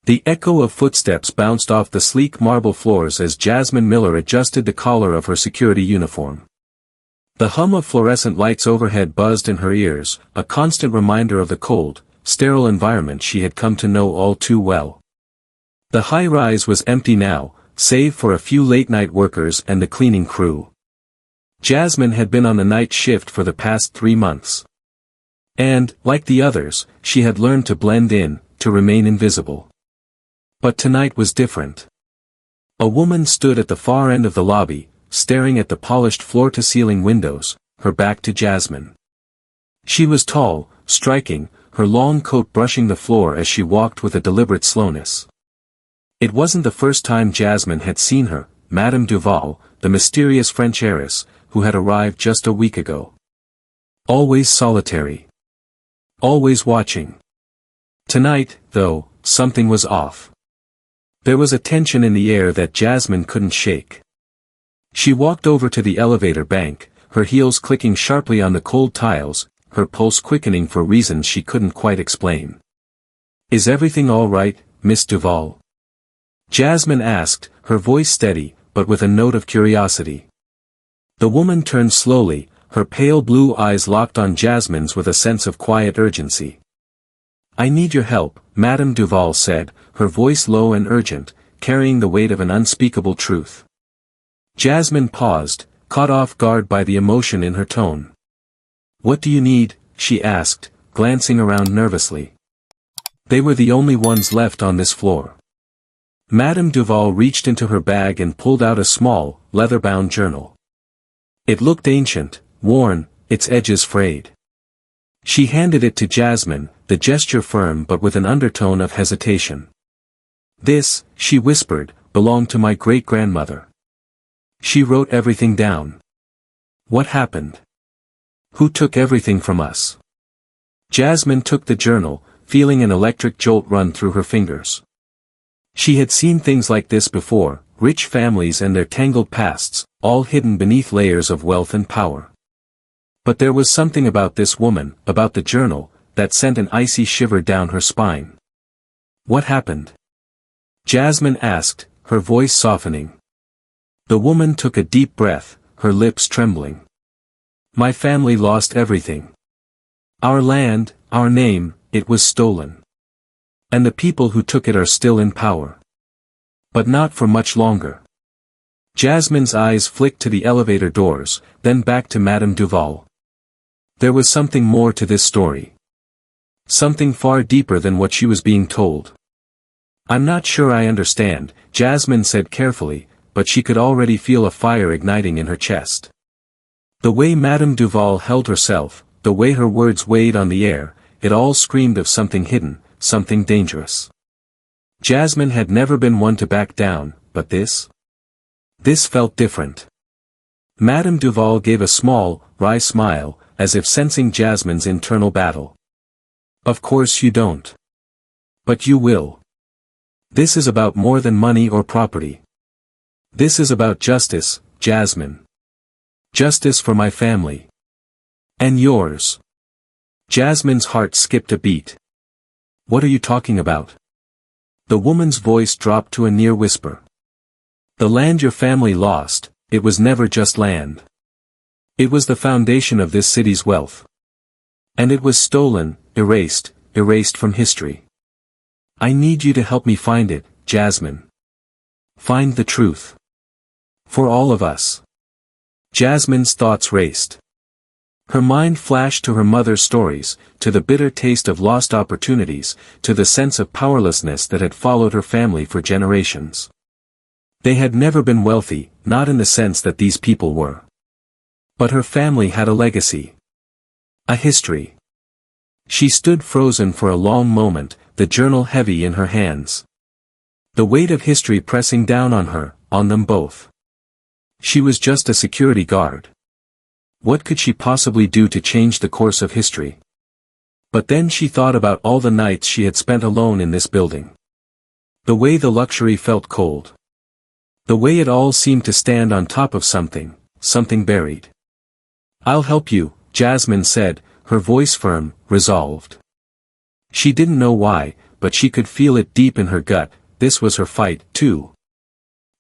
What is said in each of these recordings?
The echo of footsteps bounced off the sleek marble floors as Jasmine Miller adjusted the collar of her security uniform. The hum of fluorescent lights overhead buzzed in her ears, a constant reminder of the cold, sterile environment she had come to know all too well. The high-rise was empty now, save for a few late-night workers and the cleaning crew. Jasmine had been on the night shift for the past 3 months. And, like the others, she had learned to blend in, to remain invisible. But tonight was different. A woman stood at the far end of the lobby, staring at the polished floor-to-ceiling windows, her back to Jasmine. She was tall, striking, her long coat brushing the floor as she walked with a deliberate slowness. It wasn't the first time Jasmine had seen her, Madame Duval, the mysterious French heiress, who had arrived just a week ago. Always solitary. Always watching. Tonight, though, something was off. There was a tension in the air that Jasmine couldn't shake. She walked over to the elevator bank, her heels clicking sharply on the cold tiles, her pulse quickening for reasons she couldn't quite explain. "Is everything all right, Miss Duval?" Jasmine asked, her voice steady, but with a note of curiosity. The woman turned slowly, her pale blue eyes locked on Jasmine's with a sense of quiet urgency. "I need your help," Madame Duval said, her voice low and urgent, carrying the weight of an unspeakable truth. Jasmine paused, caught off guard by the emotion in her tone. "What do you need?" she asked, glancing around nervously. They were the only ones left on this floor. Madame Duval reached into her bag and pulled out a small, leather-bound journal. It looked ancient, worn, its edges frayed. She handed it to Jasmine, the gesture firm but with an undertone of hesitation. "This," she whispered, "belonged to my great-grandmother. She wrote everything down. What happened? Who took everything from us?" Jasmine took the journal, feeling an electric jolt run through her fingers. She had seen things like this before, rich families and their tangled pasts, all hidden beneath layers of wealth and power. But there was something about this woman, about the journal, that sent an icy shiver down her spine. "What happened?" Jasmine asked, her voice softening. The woman took a deep breath, her lips trembling. "My family lost everything. Our land, our name, it was stolen. And the people who took it are still in power. But not for much longer." Jasmine's eyes flicked to the elevator doors, then back to Madame Duval. There was something more to this story. Something far deeper than what she was being told. "I'm not sure I understand," Jasmine said carefully, but she could already feel a fire igniting in her chest. The way Madame Duval held herself, the way her words weighed on the air, it all screamed of something hidden, something dangerous. Jasmine had never been one to back down, but this? This felt different. Madame Duval gave a small, wry smile, as if sensing Jasmine's internal battle. "Of course you don't. But you will. This is about more than money or property. This is about justice, Jasmine. Justice for my family. And yours." Jasmine's heart skipped a beat. "What are you talking about?" The woman's voice dropped to a near whisper. "The land your family lost, it was never just land. It was the foundation of this city's wealth. And it was stolen, erased from history. I need you to help me find it, Jasmine. Find the truth. For all of us." Jasmine's thoughts raced. Her mind flashed to her mother's stories, to the bitter taste of lost opportunities, to the sense of powerlessness that had followed her family for generations. They had never been wealthy, not in the sense that these people were. But her family had a legacy. A history. She stood frozen for a long moment, the journal heavy in her hands. The weight of history pressing down on her, on them both. She was just a security guard. What could she possibly do to change the course of history? But then she thought about all the nights she had spent alone in this building. The way the luxury felt cold. The way it all seemed to stand on top of something buried. "I'll help you," Jasmine said, her voice firm, resolved. She didn't know why, but she could feel it deep in her gut. This was her fight, too.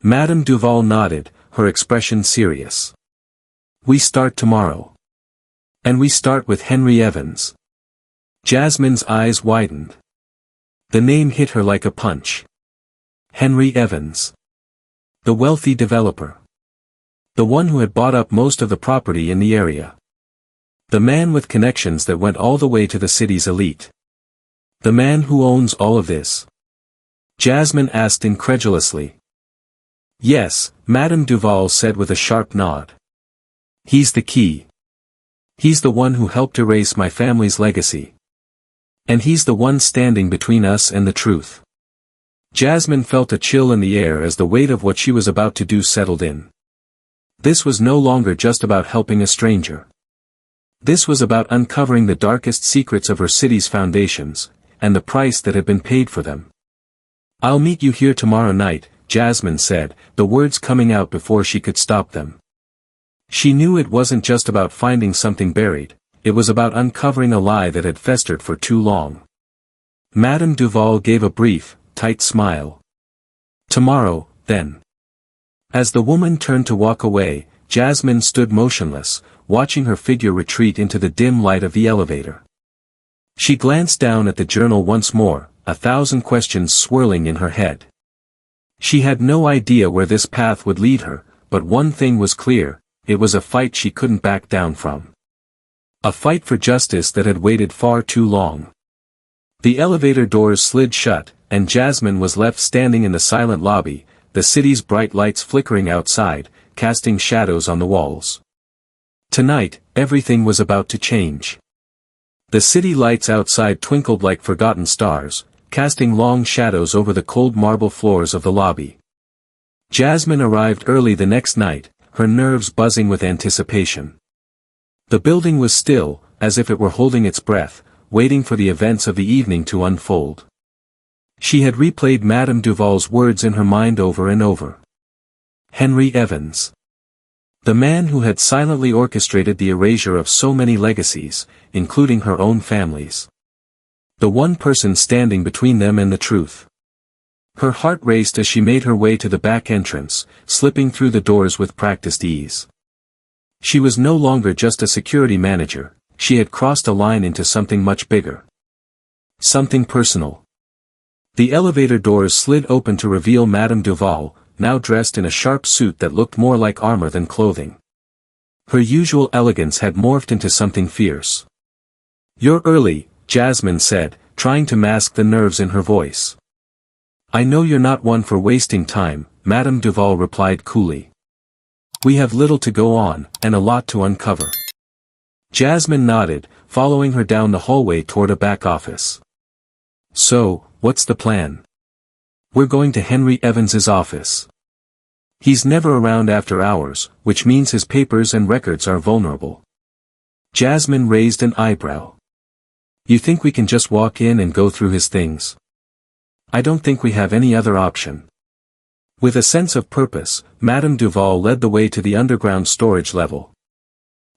Madame Duval nodded, her expression serious. We start tomorrow. And we start with Henry Evans. Jasmine's eyes widened. The name hit her like a punch. Henry Evans. The wealthy developer. The one who had bought up most of the property in the area. The man with connections that went all the way to the city's elite. The man who owns all of this. Jasmine asked incredulously. Yes, Madame Duval said with a sharp nod. He's the key. He's the one who helped erase my family's legacy. And he's the one standing between us and the truth. Jasmine felt a chill in the air as the weight of what she was about to do settled in. This was no longer just about helping a stranger. This was about uncovering the darkest secrets of her city's foundations, and the price that had been paid for them. I'll meet you here tomorrow night, Jasmine said, the words coming out before she could stop them. She knew it wasn't just about finding something buried, it was about uncovering a lie that had festered for too long. Madame Duval gave a brief, tight smile. Tomorrow, then. As the woman turned to walk away, Jasmine stood motionless, watching her figure retreat into the dim light of the elevator. She glanced down at the journal once more, 1,000 questions swirling in her head. She had no idea where this path would lead her, but one thing was clear, it was a fight she couldn't back down from. A fight for justice that had waited far too long. The elevator doors slid shut, and Jasmine was left standing in the silent lobby, the city's bright lights flickering outside, casting shadows on the walls. Tonight, everything was about to change. The city lights outside twinkled like forgotten stars, casting long shadows over the cold marble floors of the lobby. Jasmine arrived early the next night, her nerves buzzing with anticipation. The building was still, as if it were holding its breath, waiting for the events of the evening to unfold. She had replayed Madame Duval's words in her mind over and over. Henry Evans. The man who had silently orchestrated the erasure of so many legacies, including her own family's. The one person standing between them and the truth. Her heart raced as she made her way to the back entrance, slipping through the doors with practiced ease. She was no longer just a security manager, she had crossed a line into something much bigger. Something personal. The elevator doors slid open to reveal Madame Duval, now dressed in a sharp suit that looked more like armor than clothing. Her usual elegance had morphed into something fierce. You're early, Jasmine said, trying to mask the nerves in her voice. I know you're not one for wasting time, Madame Duval replied coolly. We have little to go on, and a lot to uncover. Jasmine nodded, following her down the hallway toward a back office. So, what's the plan? We're going to Henry Evans's office. He's never around after hours, which means his papers and records are vulnerable. Jasmine raised an eyebrow. You think we can just walk in and go through his things? I don't think we have any other option. With a sense of purpose, Madame Duval led the way to the underground storage level.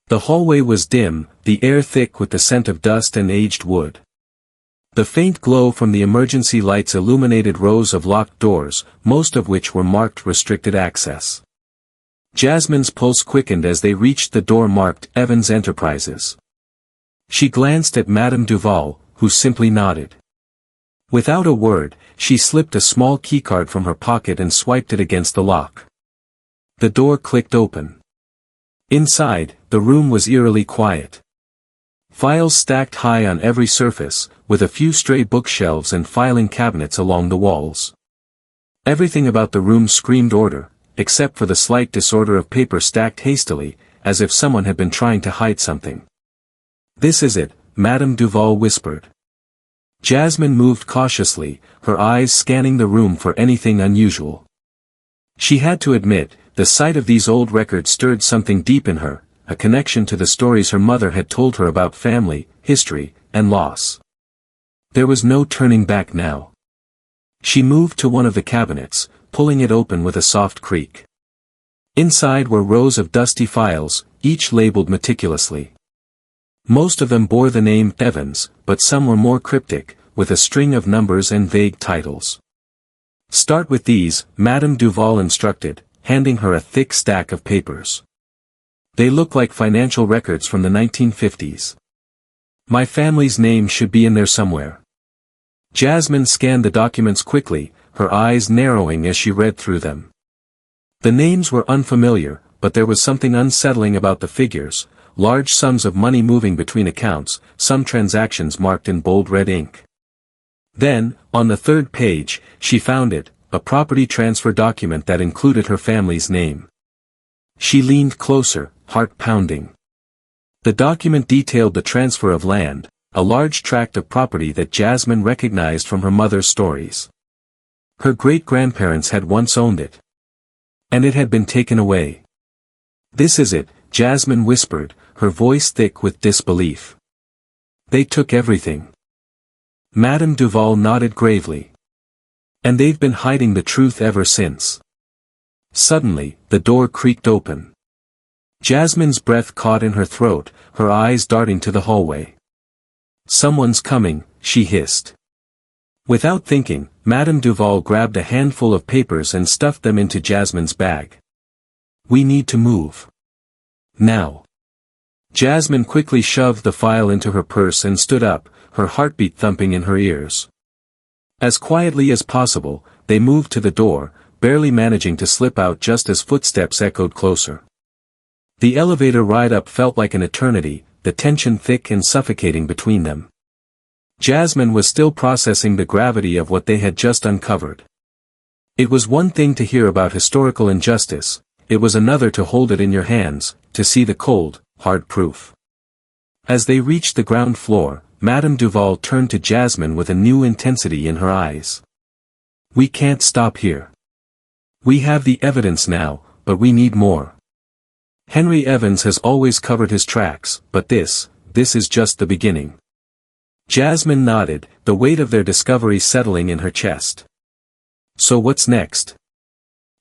The hallway was dim, the air thick with the scent of dust and aged wood. The faint glow from the emergency lights illuminated rows of locked doors, most of which were marked restricted access. Jasmine's pulse quickened as they reached the door marked Evans Enterprises. She glanced at Madame Duval, who simply nodded. Without a word, she slipped a small keycard from her pocket and swiped it against the lock. The door clicked open. Inside, the room was eerily quiet. Files stacked high on every surface, with a few stray bookshelves and filing cabinets along the walls. Everything about the room screamed order, except for the slight disorder of paper stacked hastily, as if someone had been trying to hide something. This is it, Madame Duval whispered. Jasmine moved cautiously, her eyes scanning the room for anything unusual. She had to admit, the sight of these old records stirred something deep in her, a connection to the stories her mother had told her about family, history, and loss. There was no turning back now. She moved to one of the cabinets, pulling it open with a soft creak. Inside were rows of dusty files, each labeled meticulously. Most of them bore the name Evans, but some were more cryptic, with a string of numbers and vague titles. "Start with these," Madame Duval instructed, handing her a thick stack of papers. "They look like financial records from the 1950s. My family's name should be in there somewhere." Jasmine scanned the documents quickly, her eyes narrowing as she read through them. The names were unfamiliar, but there was something unsettling about the figures, large sums of money moving between accounts, some transactions marked in bold red ink. Then, on the third page, she found it, a property transfer document that included her family's name. She leaned closer, heart pounding. The document detailed the transfer of land, a large tract of property that Jasmine recognized from her mother's stories. Her great-grandparents had once owned it. And it had been taken away. "This is it," Jasmine whispered, her voice thick with disbelief. "They took everything." Madame Duval nodded gravely. "And they've been hiding the truth ever since." Suddenly, the door creaked open. Jasmine's breath caught in her throat, her eyes darting to the hallway. "Someone's coming," she hissed. Without thinking, Madame Duval grabbed a handful of papers and stuffed them into Jasmine's bag. "We need to move. Now." Jasmine quickly shoved the file into her purse and stood up, her heartbeat thumping in her ears. As quietly as possible, they moved to the door, barely managing to slip out just as footsteps echoed closer. The elevator ride up felt like an eternity, the tension thick and suffocating between them. Jasmine was still processing the gravity of what they had just uncovered. It was one thing to hear about historical injustice, it was another to hold it in your hands, to see the cold, hard proof. As they reached the ground floor, Madame Duval turned to Jasmine with a new intensity in her eyes. "We can't stop here. We have the evidence now, but we need more. Henry Evans has always covered his tracks, but this is just the beginning." Jasmine nodded, the weight of their discovery settling in her chest. "So what's next?"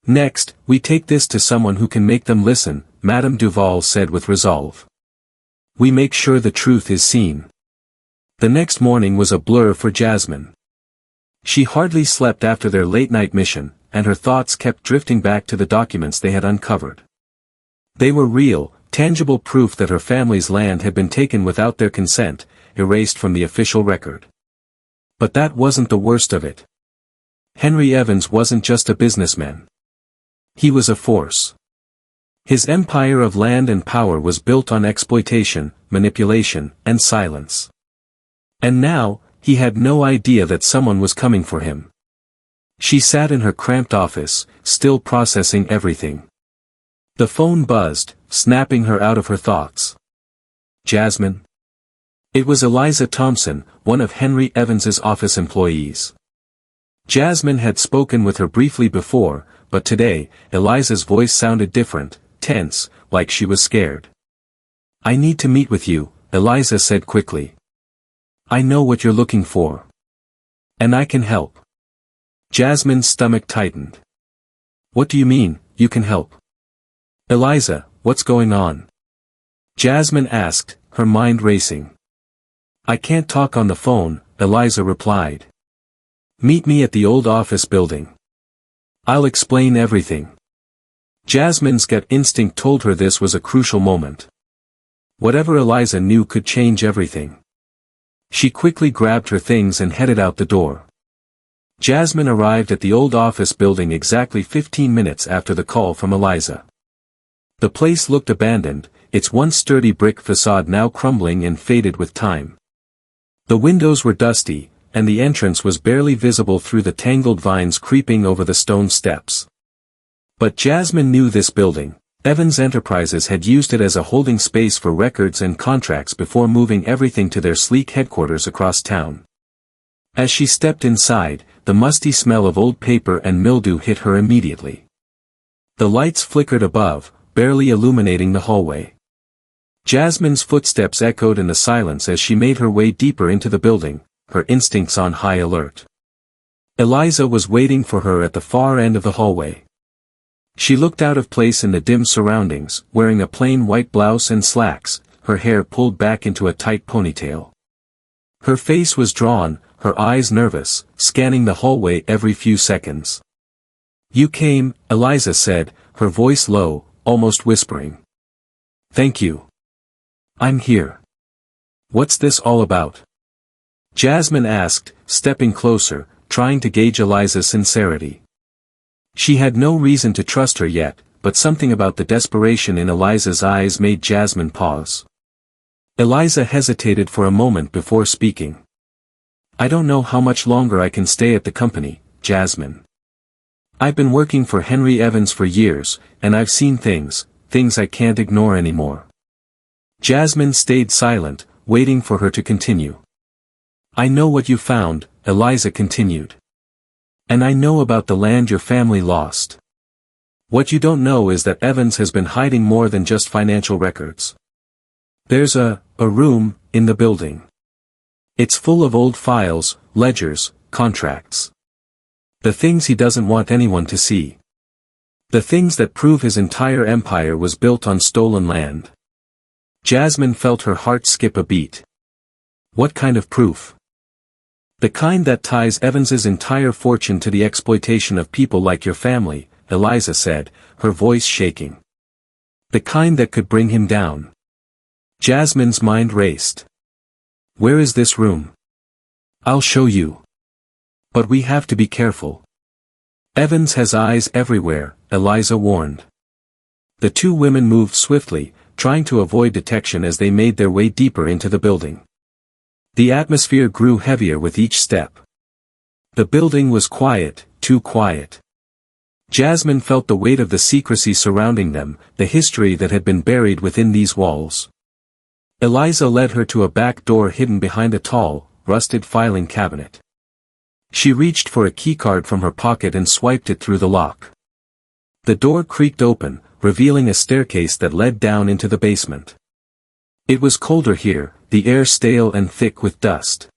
"Next, we take this to someone who can make them listen," Madame Duval said with resolve. "We make sure the truth is seen." The next morning was a blur for Jasmine. She hardly slept after their late-night mission, and her thoughts kept drifting back to the documents they had uncovered. They were real, tangible proof that her family's land had been taken without their consent, erased from the official record. But that wasn't the worst of it. Henry Evans wasn't just a businessman. He was a force. His empire of land and power was built on exploitation, manipulation, and silence. And now, he had no idea that someone was coming for him. She sat in her cramped office, still processing everything. The phone buzzed, snapping her out of her thoughts. "Jasmine?" It was Eliza Thompson, one of Henry Evans's office employees. Jasmine had spoken with her briefly before, but today, Eliza's voice sounded different, tense, like she was scared. "I need to meet with you," Eliza said quickly. "I know what you're looking for. And I can help." Jasmine's stomach tightened. "What do you mean, you can help?" "Eliza, what's going on?" Jasmine asked, her mind racing. "I can't talk on the phone," Eliza replied. "Meet me at the old office building. I'll explain everything." Jasmine's gut instinct told her this was a crucial moment. Whatever Eliza knew could change everything. She quickly grabbed her things and headed out the door. Jasmine arrived at the old office building exactly 15 minutes after the call from Eliza. The place looked abandoned, its once sturdy brick facade now crumbling and faded with time. The windows were dusty, and the entrance was barely visible through the tangled vines creeping over the stone steps. But Jasmine knew this building. Evans Enterprises had used it as a holding space for records and contracts before moving everything to their sleek headquarters across town. As she stepped inside, the musty smell of old paper and mildew hit her immediately. The lights flickered above, barely illuminating the hallway. Jasmine's footsteps echoed in the silence as she made her way deeper into the building, her instincts on high alert. Eliza was waiting for her at the far end of the hallway. She looked out of place in the dim surroundings, wearing a plain white blouse and slacks, her hair pulled back into a tight ponytail. Her face was drawn, her eyes nervous, scanning the hallway every few seconds. "You came," Eliza said, her voice low, almost whispering. "Thank you. I'm here. What's this all about?" Jasmine asked, stepping closer, trying to gauge Eliza's sincerity. She had no reason to trust her yet, but something about the desperation in Eliza's eyes made Jasmine pause. Eliza hesitated for a moment before speaking. "I don't know how much longer I can stay at the company, Jasmine. I've been working for Henry Evans for years, and I've seen things I can't ignore anymore." Jasmine stayed silent, waiting for her to continue. "I know what you found," Eliza continued. "And I know about the land your family lost. What you don't know is that Evans has been hiding more than just financial records. There's a room in the building. It's full of old files, ledgers, contracts. The things he doesn't want anyone to see. The things that prove his entire empire was built on stolen land." Jasmine felt her heart skip a beat. "What kind of proof?" "The kind that ties Evans's entire fortune to the exploitation of people like your family," Eliza said, her voice shaking. "The kind that could bring him down." Jasmine's mind raced. "Where is this room?" "I'll show you. But we have to be careful. Evans has eyes everywhere," Eliza warned. The two women moved swiftly, trying to avoid detection as they made their way deeper into the building. The atmosphere grew heavier with each step. The building was quiet, too quiet. Jasmine felt the weight of the secrecy surrounding them, the history that had been buried within these walls. Eliza led her to a back door hidden behind a tall, rusted filing cabinet. She reached for a keycard from her pocket and swiped it through the lock. The door creaked open, revealing a staircase that led down into the basement. It was colder here, the air stale and thick with dust.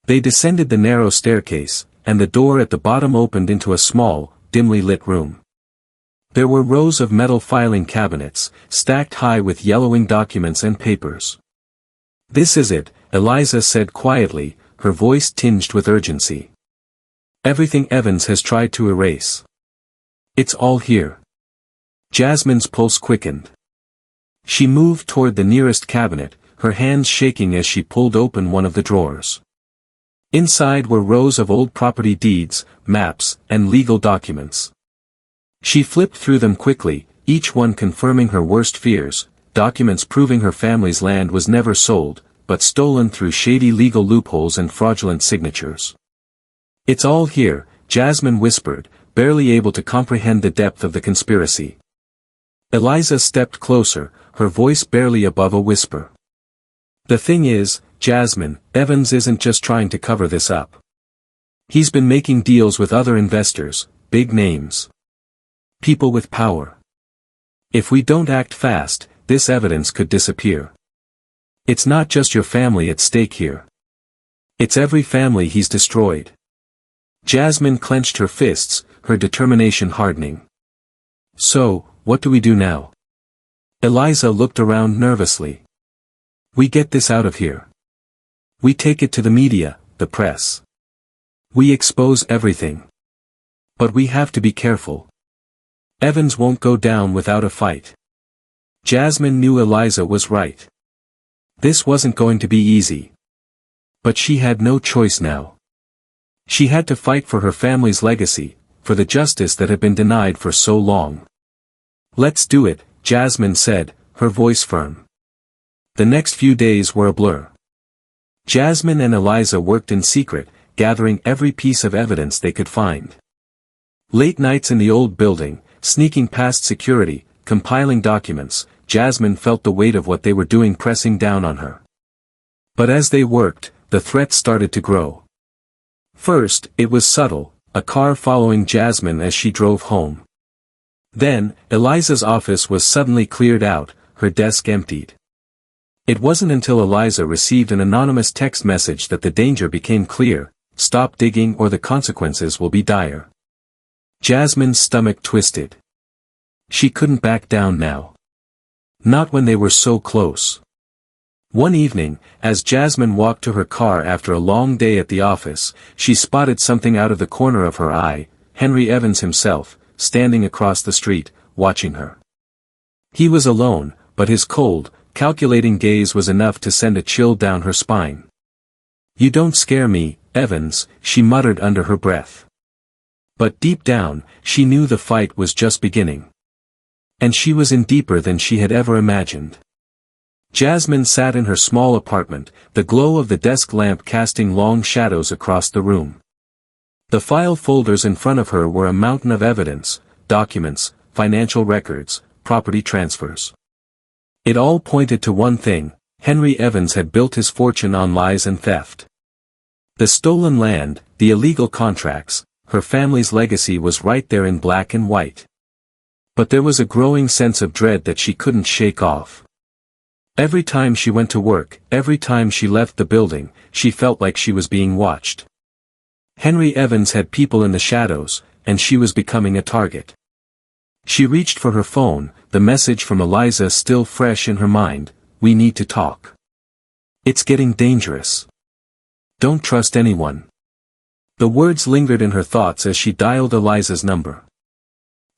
They descended the narrow staircase, and the door at the bottom opened into a small, dimly lit room. There were rows of metal filing cabinets, stacked high with yellowing documents and papers. "This is it," Eliza said quietly, her voice tinged with urgency. "Everything Evans has tried to erase. It's all here." Jasmine's pulse quickened. She moved toward the nearest cabinet, her hands shaking as she pulled open one of the drawers. Inside were rows of old property deeds, maps, and legal documents. She flipped through them quickly, each one confirming her worst fears, documents proving her family's land was never sold, but stolen through shady legal loopholes and fraudulent signatures. "It's all here," Jasmine whispered, barely able to comprehend the depth of the conspiracy. Eliza stepped closer, her voice barely above a whisper. "The thing is, Jasmine, Evans isn't just trying to cover this up. He's been making deals with other investors, big names. People with power. If we don't act fast, this evidence could disappear. It's not just your family at stake here. It's every family he's destroyed." Jasmine clenched her fists, her determination hardening. "So, what do we do now?" Eliza looked around nervously. "We get this out of here. We take it to the media, the press. We expose everything. But we have to be careful. Evans won't go down without a fight." Jasmine knew Eliza was right. This wasn't going to be easy. But she had no choice now. She had to fight for her family's legacy, for the justice that had been denied for so long. "Let's do it," Jasmine said, her voice firm. The next few days were a blur. Jasmine and Eliza worked in secret, gathering every piece of evidence they could find. Late nights in the old building, sneaking past security, compiling documents, Jasmine felt the weight of what they were doing pressing down on her. But as they worked, the threat started to grow. First, it was subtle, a car following Jasmine as she drove home. Then, Eliza's office was suddenly cleared out, her desk emptied. It wasn't until Eliza received an anonymous text message that the danger became clear: "Stop digging or the consequences will be dire." Jasmine's stomach twisted. She couldn't back down now. Not when they were so close. One evening, as Jasmine walked to her car after a long day at the office, she spotted something out of the corner of her eye, Henry Evans himself, standing across the street, watching her. He was alone, but his cold, calculating gaze was enough to send a chill down her spine. "You don't scare me, Evans," she muttered under her breath. But deep down, she knew the fight was just beginning. And she was in deeper than she had ever imagined. Jasmine sat in her small apartment, the glow of the desk lamp casting long shadows across the room. The file folders in front of her were a mountain of evidence, documents, financial records, property transfers. It all pointed to one thing: Henry Evans had built his fortune on lies and theft. The stolen land, the illegal contracts, her family's legacy was right there in black and white. But there was a growing sense of dread that she couldn't shake off. Every time she went to work, every time she left the building, she felt like she was being watched. Henry Evans had people in the shadows, and she was becoming a target. She reached for her phone, the message from Eliza still fresh in her mind: "We need to talk. It's getting dangerous. Don't trust anyone." The words lingered in her thoughts as she dialed Eliza's number.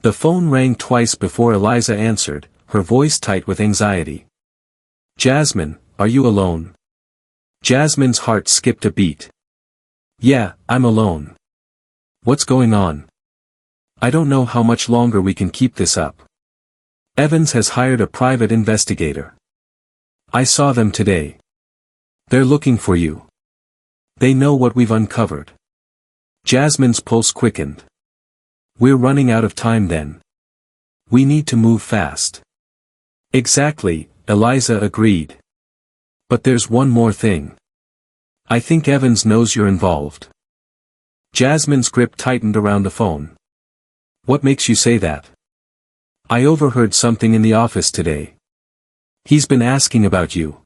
The phone rang twice before Eliza answered, her voice tight with anxiety. "Jasmine, are you alone?" Jasmine's heart skipped a beat. "Yeah, I'm alone. What's going on? I don't know how much longer we can keep this up. Evans has hired a private investigator. I saw them today. They're looking for you. They know what we've uncovered." Jasmine's pulse quickened. "We're running out of time then. We need to move fast." "Exactly," Eliza agreed. "But there's one more thing. I think Evans knows you're involved." Jasmine's grip tightened around the phone. "What makes you say that?" "I overheard something in the office today. He's been asking about you.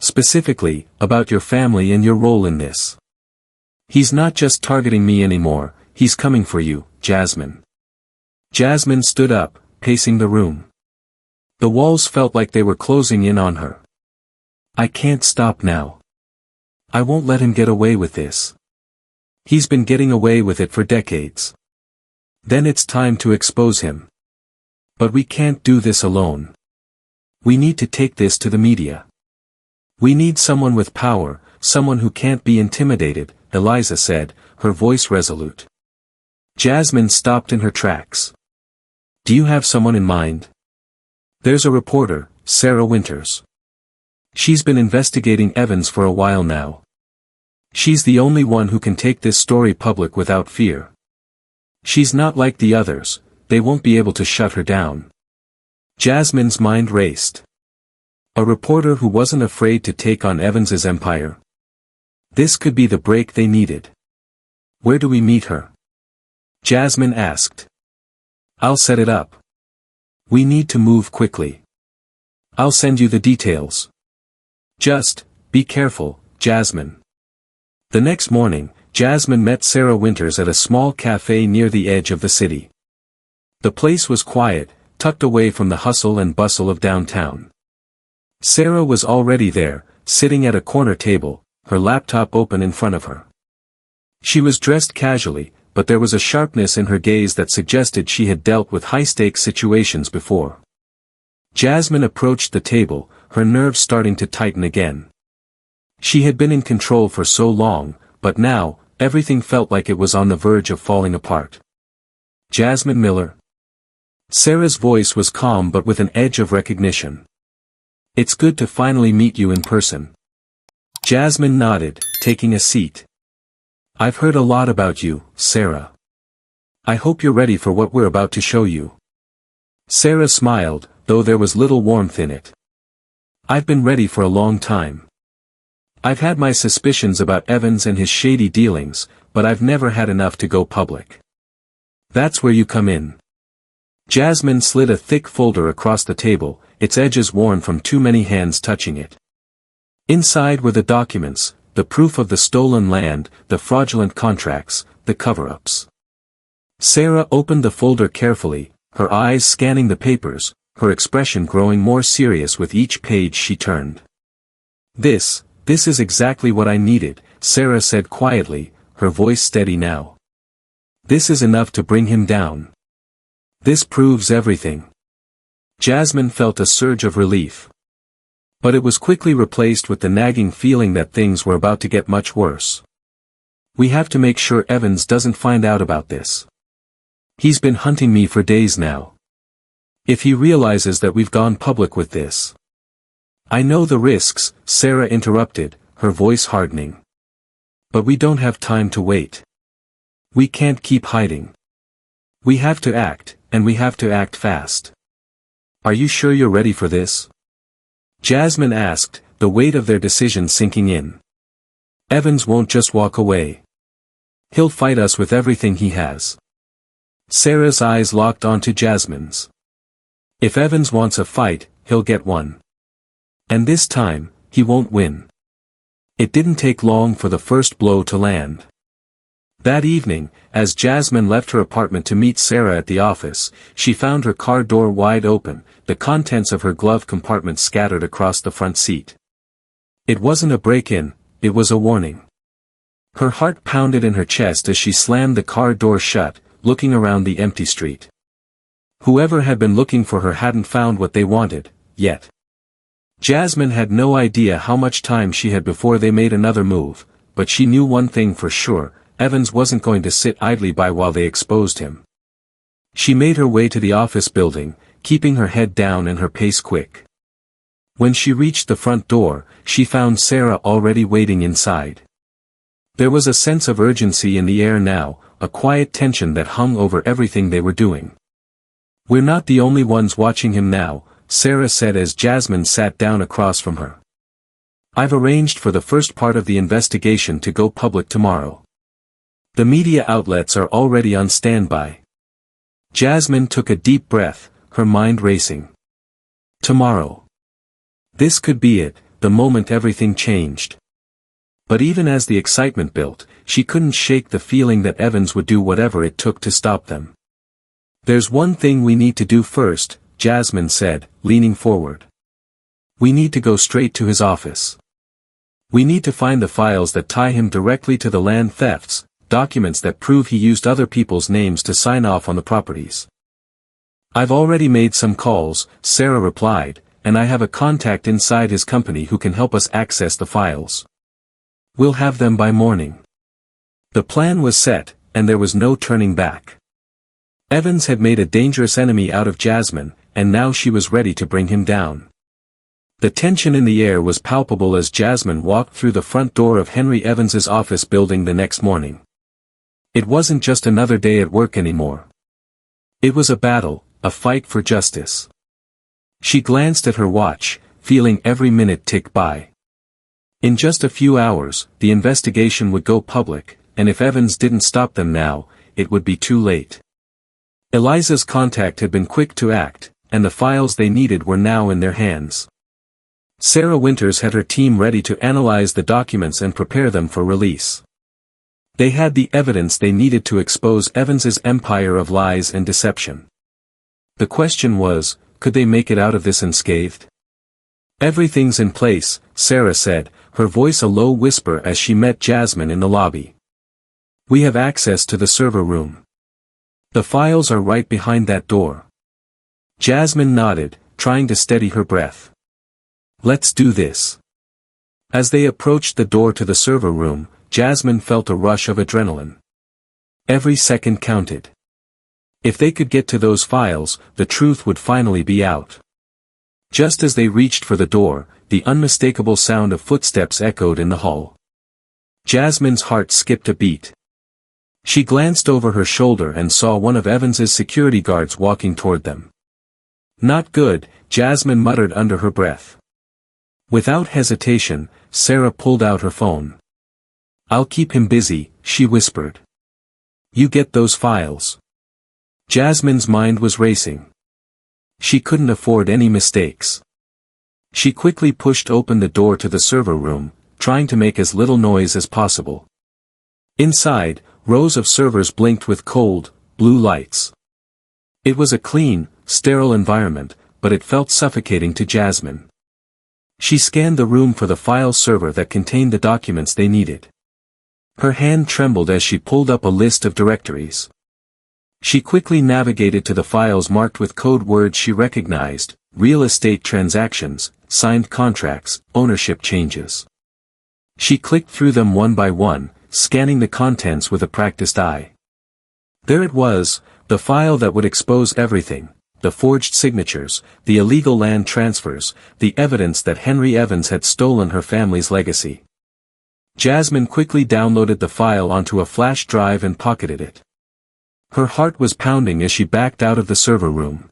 Specifically, about your family and your role in this. He's not just targeting me anymore, he's coming for you, Jasmine." Jasmine stood up, pacing the room. The walls felt like they were closing in on her. "I can't stop now. I won't let him get away with this. He's been getting away with it for decades. Then it's time to expose him. But we can't do this alone. We need to take this to the media. We need someone with power, someone who can't be intimidated," Eliza said, her voice resolute. Jasmine stopped in her tracks. "Do you have someone in mind?" "There's a reporter, Sarah Winters. She's been investigating Evans for a while now. She's the only one who can take this story public without fear. She's not like the others, they won't be able to shut her down." Jasmine's mind raced. A reporter who wasn't afraid to take on Evans's empire. This could be the break they needed. "Where do we meet her?" Jasmine asked. "I'll set it up. We need to move quickly. I'll send you the details. Just, be careful, Jasmine." The next morning, Jasmine met Sarah Winters at a small cafe near the edge of the city. The place was quiet, tucked away from the hustle and bustle of downtown. Sarah was already there, sitting at a corner table, her laptop open in front of her. She was dressed casually, but there was a sharpness in her gaze that suggested she had dealt with high-stakes situations before. Jasmine approached the table, her nerves starting to tighten again. She had been in control for so long, but now, everything felt like it was on the verge of falling apart. "Jasmine Miller?" Sarah's voice was calm but with an edge of recognition. "It's good to finally meet you in person." Jasmine nodded, taking a seat. "I've heard a lot about you, Sarah. I hope you're ready for what we're about to show you." Sarah smiled, though there was little warmth in it. "I've been ready for a long time. I've had my suspicions about Evans and his shady dealings, but I've never had enough to go public. That's where you come in." Jasmine slid a thick folder across the table, its edges worn from too many hands touching it. Inside were the documents, the proof of the stolen land, the fraudulent contracts, the cover-ups. Sarah opened the folder carefully, her eyes scanning the papers, her expression growing more serious with each page she turned. This is exactly what I needed, Sarah said quietly, her voice steady now. This is enough to bring him down. This proves everything. Jasmine felt a surge of relief. But it was quickly replaced with the nagging feeling that things were about to get much worse. We have to make sure Evans doesn't find out about this. He's been hunting me for days now. If he realizes that we've gone public with this. I know the risks, Sarah interrupted, her voice hardening. But we don't have time to wait. We can't keep hiding. We have to act, and we have to act fast. Are you sure you're ready for this? Jasmine asked, the weight of their decision sinking in. Evans won't just walk away. He'll fight us with everything he has. Sarah's eyes locked onto Jasmine's. If Evans wants a fight, he'll get one. And this time, he won't win. It didn't take long for the first blow to land. That evening, as Jasmine left her apartment to meet Sarah at the office, she found her car door wide open, the contents of her glove compartment scattered across the front seat. It wasn't a break-in, it was a warning. Her heart pounded in her chest as she slammed the car door shut, looking around the empty street. Whoever had been looking for her hadn't found what they wanted, yet. Jasmine had no idea how much time she had before they made another move, but she knew one thing for sure. Evans wasn't going to sit idly by while they exposed him. She made her way to the office building, keeping her head down and her pace quick. When she reached the front door, she found Sarah already waiting inside. There was a sense of urgency in the air now, a quiet tension that hung over everything they were doing. We're not the only ones watching him now, Sarah said as Jasmine sat down across from her. I've arranged for the first part of the investigation to go public tomorrow. The media outlets are already on standby. Jasmine took a deep breath, her mind racing. Tomorrow. This could be it, the moment everything changed. But even as the excitement built, she couldn't shake the feeling that Evans would do whatever it took to stop them. There's one thing we need to do first, Jasmine said, leaning forward. We need to go straight to his office. We need to find the files that tie him directly to the land thefts, documents that prove he used other people's names to sign off on the properties. I've already made some calls, Sarah replied, and I have a contact inside his company who can help us access the files. We'll have them by morning. The plan was set, and there was no turning back. Evans had made a dangerous enemy out of Jasmine, and now she was ready to bring him down. The tension in the air was palpable as Jasmine walked through the front door of Henry Evans's office building the next morning. It wasn't just another day at work anymore. It was a battle, a fight for justice. She glanced at her watch, feeling every minute tick by. In just a few hours, the investigation would go public, and if Evans didn't stop them now, it would be too late. Eliza's contact had been quick to act, and the files they needed were now in their hands. Sarah Winters had her team ready to analyze the documents and prepare them for release. They had the evidence they needed to expose Evans's empire of lies and deception. The question was, could they make it out of this unscathed? Everything's in place, Sarah said, her voice a low whisper as she met Jasmine in the lobby. We have access to the server room. The files are right behind that door. Jasmine nodded, trying to steady her breath. Let's do this. As they approached the door to the server room, Jasmine felt a rush of adrenaline. Every second counted. If they could get to those files, the truth would finally be out. Just as they reached for the door, the unmistakable sound of footsteps echoed in the hall. Jasmine's heart skipped a beat. She glanced over her shoulder and saw one of Evans's security guards walking toward them. Not good, Jasmine muttered under her breath. Without hesitation, Sarah pulled out her phone. I'll keep him busy, she whispered. You get those files. Jasmine's mind was racing. She couldn't afford any mistakes. She quickly pushed open the door to the server room, trying to make as little noise as possible. Inside, rows of servers blinked with cold, blue lights. It was a clean, sterile environment, but it felt suffocating to Jasmine. She scanned the room for the file server that contained the documents they needed. Her hand trembled as she pulled up a list of directories. She quickly navigated to the files marked with code words she recognized: real estate transactions, signed contracts, ownership changes. She clicked through them one by one, scanning the contents with a practiced eye. There it was, the file that would expose everything: the forged signatures, the illegal land transfers, the evidence that Henry Evans had stolen her family's legacy. Jasmine quickly downloaded the file onto a flash drive and pocketed it. Her heart was pounding as she backed out of the server room.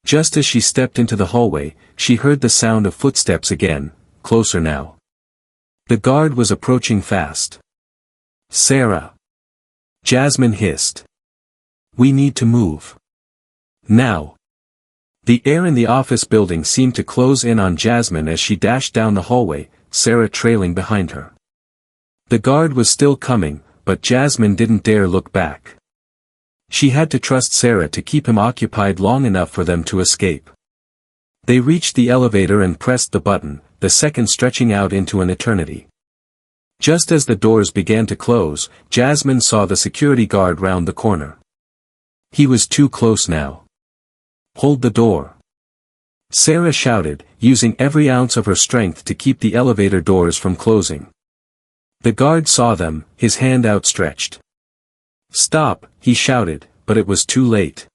Just as she stepped into the hallway, she heard the sound of footsteps again, closer now. The guard was approaching fast. "Sarah!" Jasmine hissed. "We need to move. Now." The air in the office building seemed to close in on Jasmine as she dashed down the hallway, Sarah trailing behind her. The guard was still coming, but Jasmine didn't dare look back. She had to trust Sarah to keep him occupied long enough for them to escape. They reached the elevator and pressed the button, the second stretching out into an eternity. Just as the doors began to close, Jasmine saw the security guard round the corner. He was too close now. "Hold the door!" Sarah shouted, using every ounce of her strength to keep the elevator doors from closing. The guard saw them, his hand outstretched. "Stop," he shouted, but it was too late.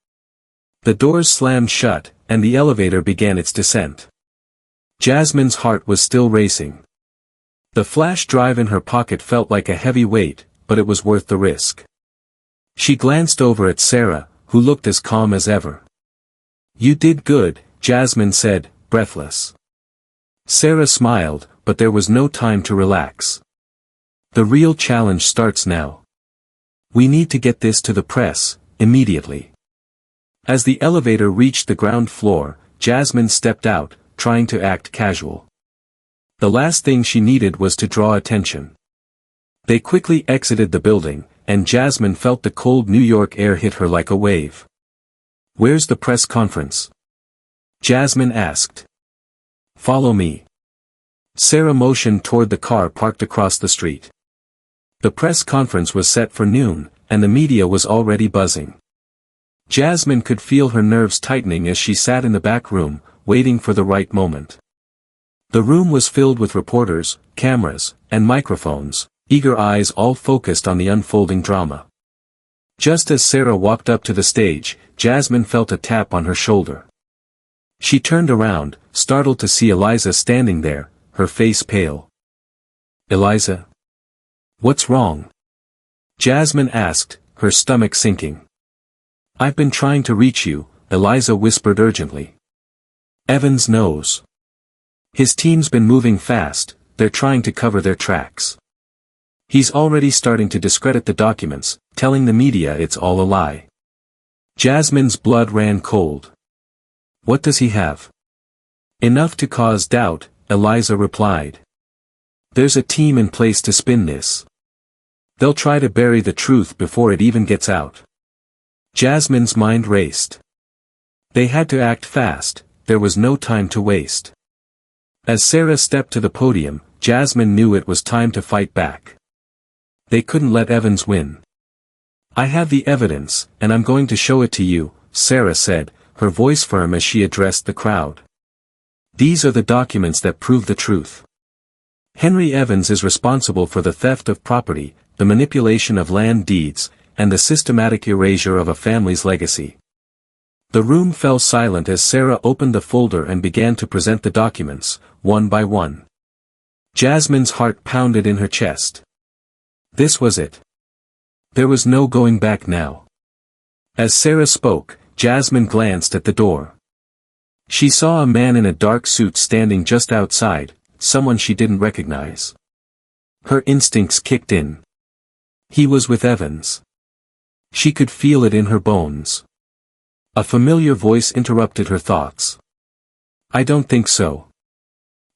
The doors slammed shut, and the elevator began its descent. Jasmine's heart was still racing. The flash drive in her pocket felt like a heavy weight, but it was worth the risk. She glanced over at Sarah, who looked as calm as ever. "You did good," Jasmine said, breathless. Sarah smiled, but there was no time to relax. "The real challenge starts now. We need to get this to the press, immediately." As the elevator reached the ground floor, Jasmine stepped out, trying to act casual. The last thing she needed was to draw attention. They quickly exited the building, and Jasmine felt the cold New York air hit her like a wave. "Where's the press conference?" Jasmine asked. "Follow me." Sarah motioned toward the car parked across the street. The press conference was set for noon, and the media was already buzzing. Jasmine could feel her nerves tightening as she sat in the back room, waiting for the right moment. The room was filled with reporters, cameras, and microphones, eager eyes all focused on the unfolding drama. Just as Sarah walked up to the stage, Jasmine felt a tap on her shoulder. She turned around, startled to see Eliza standing there, her face pale. "Eliza? What's wrong?" Jasmine asked, her stomach sinking. "I've been trying to reach you," Eliza whispered urgently. "Evans knows. His team's been moving fast, they're trying to cover their tracks. He's already starting to discredit the documents, telling the media it's all a lie." Jasmine's blood ran cold. "What does he have?" "Enough to cause doubt," Eliza replied. "There's a team in place to spin this. They'll try to bury the truth before it even gets out." Jasmine's mind raced. They had to act fast, there was no time to waste. As Sarah stepped to the podium, Jasmine knew it was time to fight back. They couldn't let Evans win. "I have the evidence, and I'm going to show it to you," Sarah said, her voice firm as she addressed the crowd. "These are the documents that prove the truth. Henry Evans is responsible for the theft of property, the manipulation of land deeds, and the systematic erasure of a family's legacy." The room fell silent as Sarah opened the folder and began to present the documents, one by one. Jasmine's heart pounded in her chest. This was it. There was no going back now. As Sarah spoke, Jasmine glanced at the door. She saw a man in a dark suit standing just outside, someone she didn't recognize. Her instincts kicked in. He was with Evans. She could feel it in her bones. A familiar voice interrupted her thoughts. "I don't think so."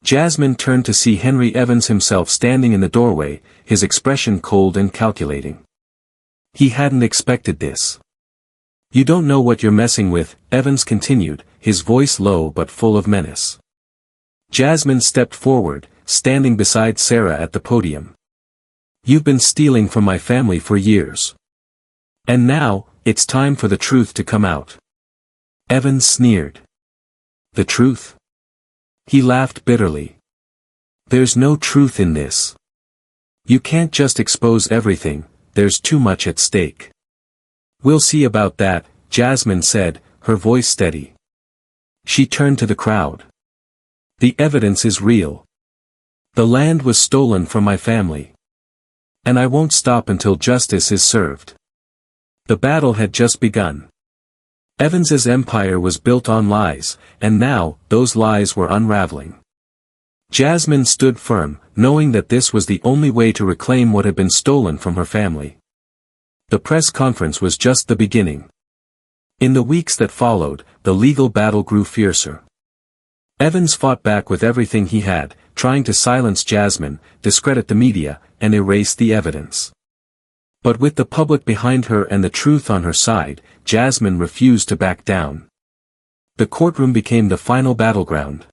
Jasmine turned to see Henry Evans himself standing in the doorway, his expression cold and calculating. He hadn't expected this. "You don't know what you're messing with," Evans continued, his voice low but full of menace. Jasmine stepped forward, standing beside Sarah at the podium. "You've been stealing from my family for years. And now, it's time for the truth to come out." Evans sneered. "The truth?" He laughed bitterly. "There's no truth in this. You can't just expose everything, there's too much at stake." "We'll see about that," Jasmine said, her voice steady. She turned to the crowd. "The evidence is real. The land was stolen from my family. And I won't stop until justice is served." The battle had just begun. Evans's empire was built on lies, and now, those lies were unraveling. Jasmine stood firm, knowing that this was the only way to reclaim what had been stolen from her family. The press conference was just the beginning. In the weeks that followed, the legal battle grew fiercer. Evans fought back with everything he had, trying to silence Jasmine, discredit the media, and erase the evidence. But with the public behind her and the truth on her side, Jasmine refused to back down. The courtroom became the final battleground.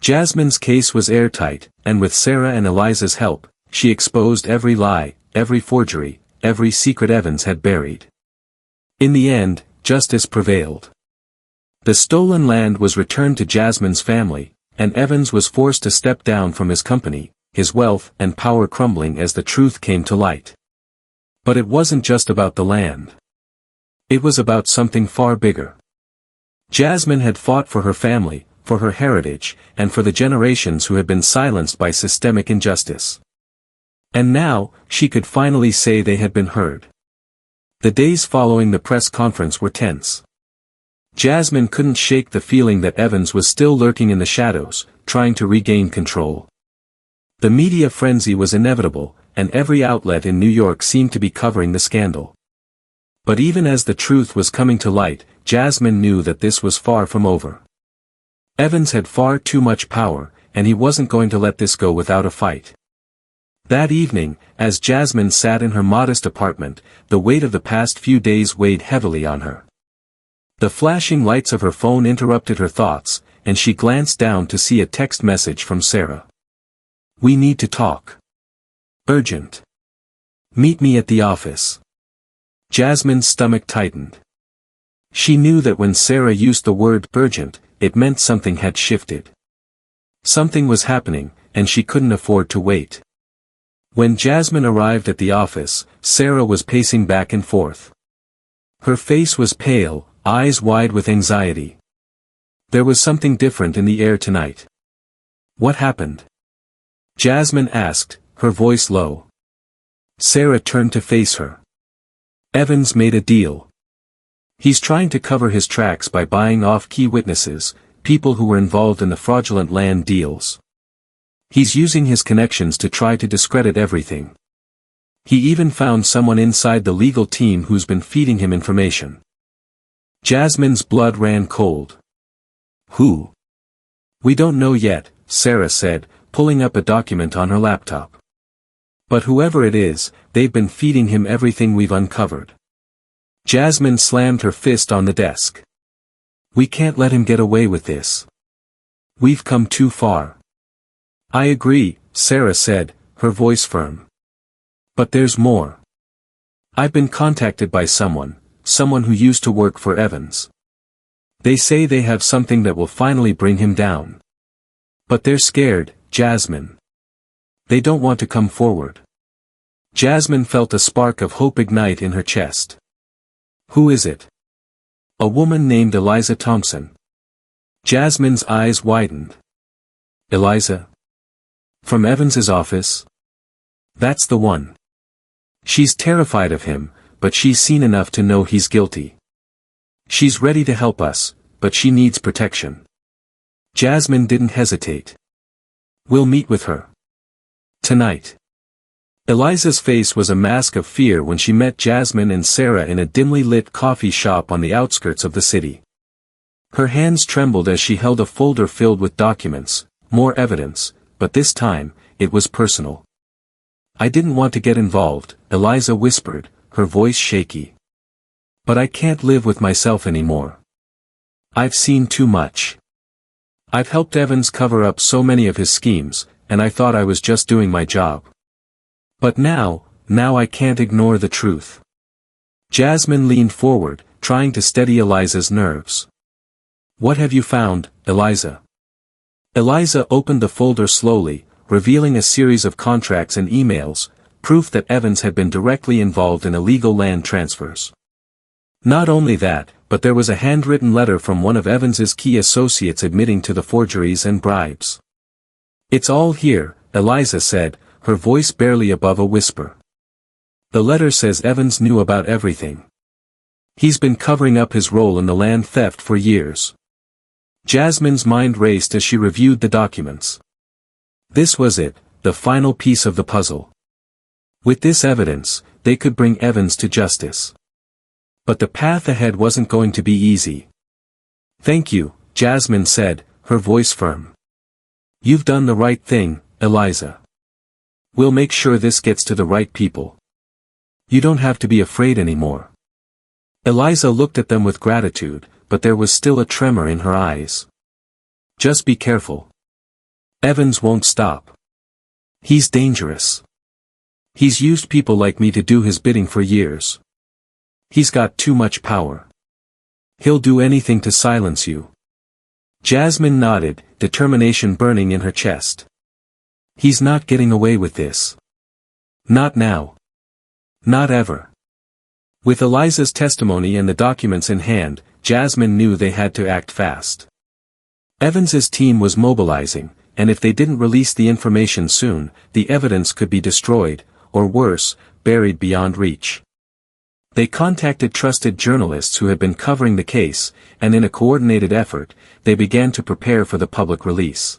Jasmine's case was airtight, and with Sarah and Eliza's help, she exposed every lie, every forgery, every secret Evans had buried. In the end, justice prevailed. The stolen land was returned to Jasmine's family, and Evans was forced to step down from his company, his wealth and power crumbling as the truth came to light. But it wasn't just about the land. It was about something far bigger. Jasmine had fought for her family, for her heritage, and for the generations who had been silenced by systemic injustice. And now, she could finally say they had been heard. The days following the press conference were tense. Jasmine couldn't shake the feeling that Evans was still lurking in the shadows, trying to regain control. The media frenzy was inevitable, and every outlet in New York seemed to be covering the scandal. But even as the truth was coming to light, Jasmine knew that this was far from over. Evans had far too much power, and he wasn't going to let this go without a fight. That evening, as Jasmine sat in her modest apartment, the weight of the past few days weighed heavily on her. The flashing lights of her phone interrupted her thoughts, and she glanced down to see a text message from Sarah. "We need to talk. Urgent. Meet me at the office." Jasmine's stomach tightened. She knew that when Sarah used the word urgent, it meant something had shifted. Something was happening, and she couldn't afford to wait. When Jasmine arrived at the office, Sarah was pacing back and forth. Her face was pale, eyes wide with anxiety. There was something different in the air tonight. "What happened?" Jasmine asked, her voice low. Sarah turned to face her. "Evans made a deal. He's trying to cover his tracks by buying off key witnesses, people who were involved in the fraudulent land deals. He's using his connections to try to discredit everything. He even found someone inside the legal team who's been feeding him information." Jasmine's blood ran cold. "Who?" "We don't know yet," Sarah said, pulling up a document on her laptop. "But whoever it is, they've been feeding him everything we've uncovered." Jasmine slammed her fist on the desk. "We can't let him get away with this. We've come too far." "I agree," Sarah said, her voice firm. "But there's more. I've been contacted by someone who used to work for Evans. They say they have something that will finally bring him down. But they're scared, Jasmine. They don't want to come forward." Jasmine felt a spark of hope ignite in her chest. "Who is it?" "A woman named Eliza Thompson." Jasmine's eyes widened. "Eliza? From Evans's office?" "That's the one. She's terrified of him, but she's seen enough to know he's guilty. She's ready to help us, but she needs protection." Jasmine didn't hesitate. "We'll meet with her. Tonight." Eliza's face was a mask of fear when she met Jasmine and Sarah in a dimly lit coffee shop on the outskirts of the city. Her hands trembled as she held a folder filled with documents, more evidence, but this time, it was personal. "I didn't want to get involved," Eliza whispered, her voice shaky. "But I can't live with myself anymore. I've seen too much. I've helped Evans cover up so many of his schemes, and I thought I was just doing my job. But now I can't ignore the truth. Jasmine leaned forward, trying to steady Eliza's nerves. What have you found, Eliza? Eliza opened the folder slowly, revealing a series of contracts and emails, proof that Evans had been directly involved in illegal land transfers. Not only that, but there was a handwritten letter from one of Evans's key associates admitting to the forgeries and bribes. It's all here, Eliza said, her voice barely above a whisper. The letter says Evans knew about everything. He's been covering up his role in the land theft for years. Jasmine's mind raced as she reviewed the documents. This was it, the final piece of the puzzle. With this evidence, they could bring Evans to justice. But the path ahead wasn't going to be easy. Thank you, Jasmine said, her voice firm. You've done the right thing, Eliza. We'll make sure this gets to the right people. You don't have to be afraid anymore. Eliza looked at them with gratitude, but there was still a tremor in her eyes. Just be careful. Evans won't stop. He's dangerous. He's used people like me to do his bidding for years. He's got too much power. He'll do anything to silence you. Jasmine nodded, determination burning in her chest. He's not getting away with this. Not now. Not ever. With Eliza's testimony and the documents in hand, Jasmine knew they had to act fast. Evans's team was mobilizing, and if they didn't release the information soon, the evidence could be destroyed, or worse, buried beyond reach. They contacted trusted journalists who had been covering the case, and in a coordinated effort, they began to prepare for the public release.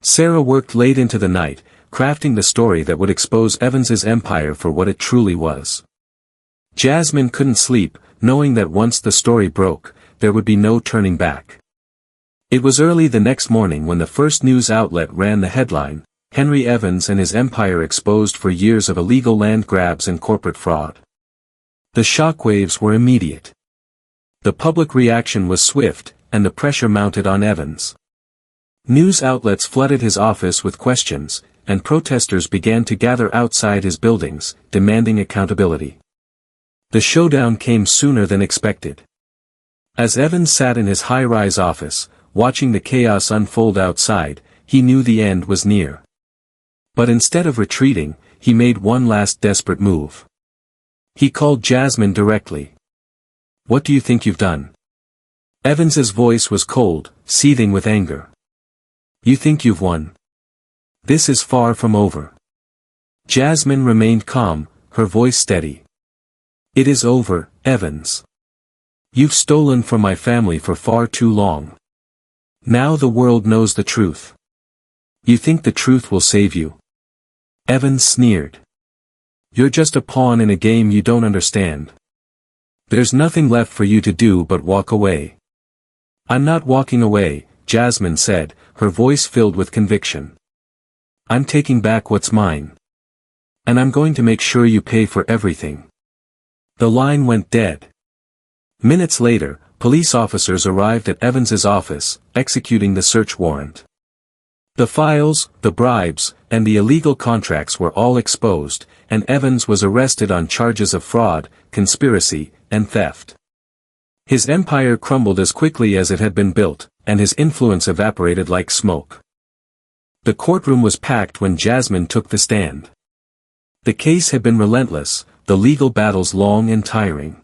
Sarah worked late into the night, crafting the story that would expose Evans's empire for what it truly was. Jasmine couldn't sleep, knowing that once the story broke, there would be no turning back. It was early the next morning when the first news outlet ran the headline, "Henry Evans and his empire exposed for years of illegal land grabs and corporate fraud." The shockwaves were immediate. The public reaction was swift, and the pressure mounted on Evans. News outlets flooded his office with questions, and protesters began to gather outside his buildings, demanding accountability. The showdown came sooner than expected. As Evans sat in his high-rise office, watching the chaos unfold outside, he knew the end was near. But instead of retreating, he made one last desperate move. He called Jasmine directly. "What do you think you've done?" Evans's voice was cold, seething with anger. "You think you've won? This is far from over." Jasmine remained calm, her voice steady. "It is over, Evans. You've stolen from my family for far too long. Now the world knows the truth. You think the truth will save you?" Evans sneered. "You're just a pawn in a game you don't understand. There's nothing left for you to do but walk away." "I'm not walking away," Jasmine said, her voice filled with conviction. "I'm taking back what's mine. And I'm going to make sure you pay for everything." The line went dead. Minutes later, police officers arrived at Evans's office, executing the search warrant. The files, the bribes, and the illegal contracts were all exposed, and Evans was arrested on charges of fraud, conspiracy, and theft. His empire crumbled as quickly as it had been built, and his influence evaporated like smoke. The courtroom was packed when Jasmine took the stand. The case had been relentless, the legal battles long and tiring.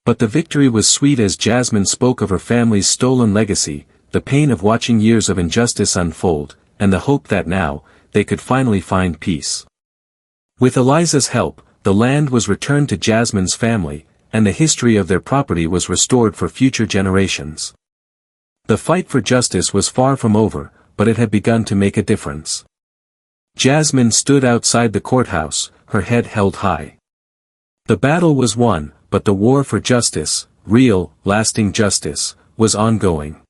But the victory was sweet as Jasmine spoke of her family's stolen legacy, the pain of watching years of injustice unfold, and the hope that now, they could finally find peace. With Eliza's help, the land was returned to Jasmine's family, and the history of their property was restored for future generations. The fight for justice was far from over, but it had begun to make a difference. Jasmine stood outside the courthouse, her head held high. The battle was won, but the war for justice, real, lasting justice, was ongoing.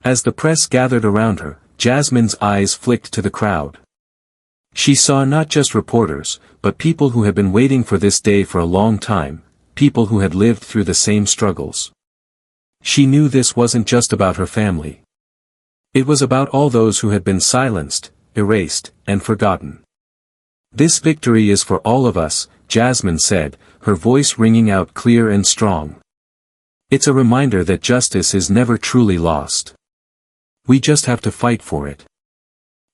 As the press gathered around her, Jasmine's eyes flicked to the crowd. She saw not just reporters, but people who had been waiting for this day for a long time, people who had lived through the same struggles. She knew this wasn't just about her family. It was about all those who had been silenced, erased, and forgotten. "This victory is for all of us," Jasmine said, her voice ringing out clear and strong. "It's a reminder that justice is never truly lost. We just have to fight for it."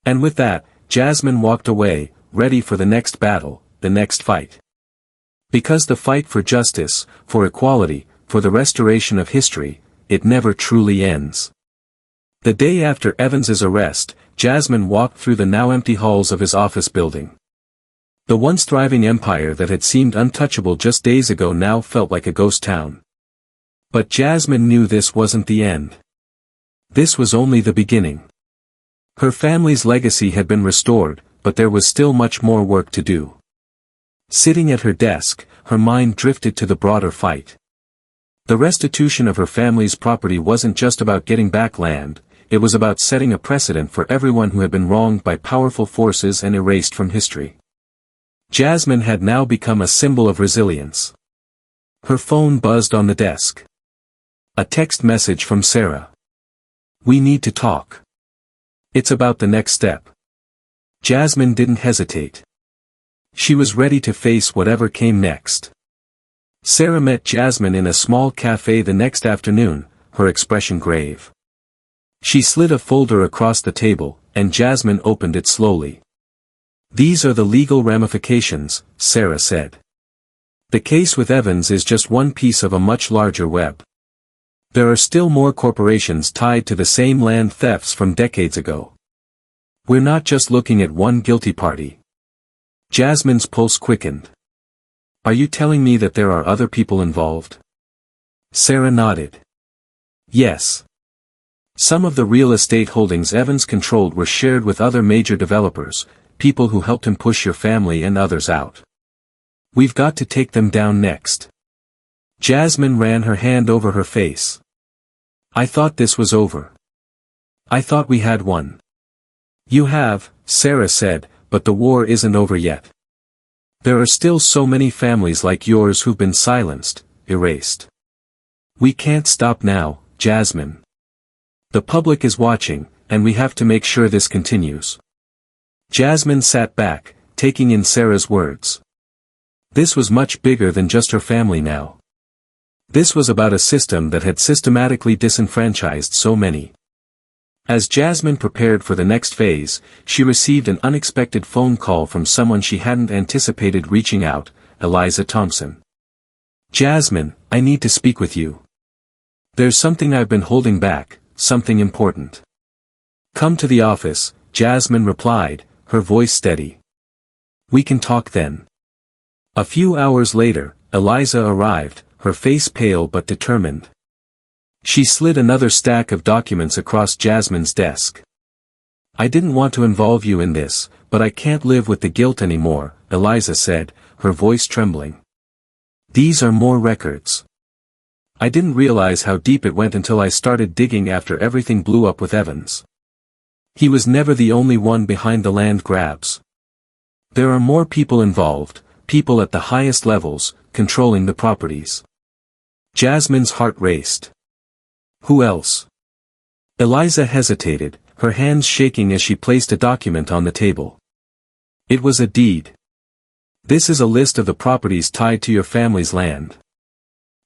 And with that, Jasmine walked away, ready for the next battle, the next fight. Because the fight for justice, for equality, for the restoration of history, it never truly ends. The day after Evans's arrest, Jasmine walked through the now empty halls of his office building. The once thriving empire that had seemed untouchable just days ago now felt like a ghost town. But Jasmine knew this wasn't the end. This was only the beginning. Her family's legacy had been restored, but there was still much more work to do. Sitting at her desk, her mind drifted to the broader fight. The restitution of her family's property wasn't just about getting back land, it was about setting a precedent for everyone who had been wronged by powerful forces and erased from history. Jasmine had now become a symbol of resilience. Her phone buzzed on the desk. A text message from Sarah. "We need to talk. It's about the next step." Jasmine didn't hesitate. She was ready to face whatever came next. Sarah met Jasmine in a small cafe the next afternoon, her expression grave. She slid a folder across the table, and Jasmine opened it slowly. "These are the legal ramifications," Sarah said. "The case with Evans is just one piece of a much larger web. There are still more corporations tied to the same land thefts from decades ago. We're not just looking at one guilty party." Jasmine's pulse quickened. "Are you telling me that there are other people involved?" Sarah nodded. "Yes. Some of the real estate holdings Evans controlled were shared with other major developers, people who helped him push your family and others out. We've got to take them down next." Jasmine ran her hand over her face. "I thought this was over. I thought we had won." "You have," Sarah said, "but the war isn't over yet. There are still so many families like yours who've been silenced, erased. We can't stop now, Jasmine. The public is watching, and we have to make sure this continues." Jasmine sat back, taking in Sarah's words. This was much bigger than just her family now. This was about a system that had systematically disenfranchised so many. As Jasmine prepared for the next phase, she received an unexpected phone call from someone she hadn't anticipated reaching out, Eliza Thompson. "Jasmine, I need to speak with you. There's something I've been holding back, something important." "Come to the office," Jasmine replied, her voice steady. "We can talk then." A few hours later, Eliza arrived, her face pale but determined. She slid another stack of documents across Jasmine's desk. "I didn't want to involve you in this, but I can't live with the guilt anymore," Eliza said, her voice trembling. "These are more records. I didn't realize how deep it went until I started digging after everything blew up with Evans. He was never the only one behind the land grabs. There are more people involved, people at the highest levels, controlling the properties." Jasmine's heart raced. "Who else?" Eliza hesitated, her hands shaking as she placed a document on the table. It was a deed. "This is a list of the properties tied to your family's land.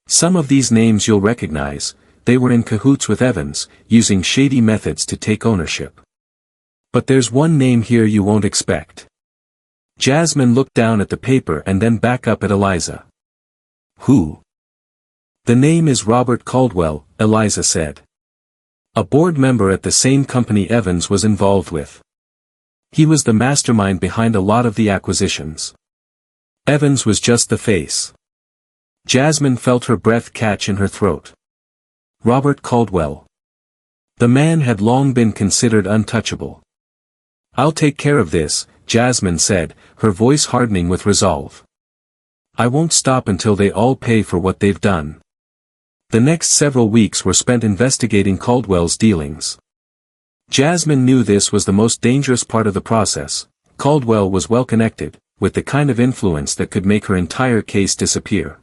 Some of these names you'll recognize, they were in cahoots with Evans, using shady methods to take ownership. But there's one name here you won't expect." Jasmine looked down at the paper and then back up at Eliza. "Who?" "The name is Robert Caldwell," Eliza said. "A board member at the same company Evans was involved with. He was the mastermind behind a lot of the acquisitions. Evans was just the face." Jasmine felt her breath catch in her throat. Robert Caldwell. The man had long been considered untouchable. "I'll take care of this," Jasmine said, her voice hardening with resolve. "I won't stop until they all pay for what they've done." The next several weeks were spent investigating Caldwell's dealings. Jasmine knew this was the most dangerous part of the process. Caldwell was well connected, with the kind of influence that could make her entire case disappear.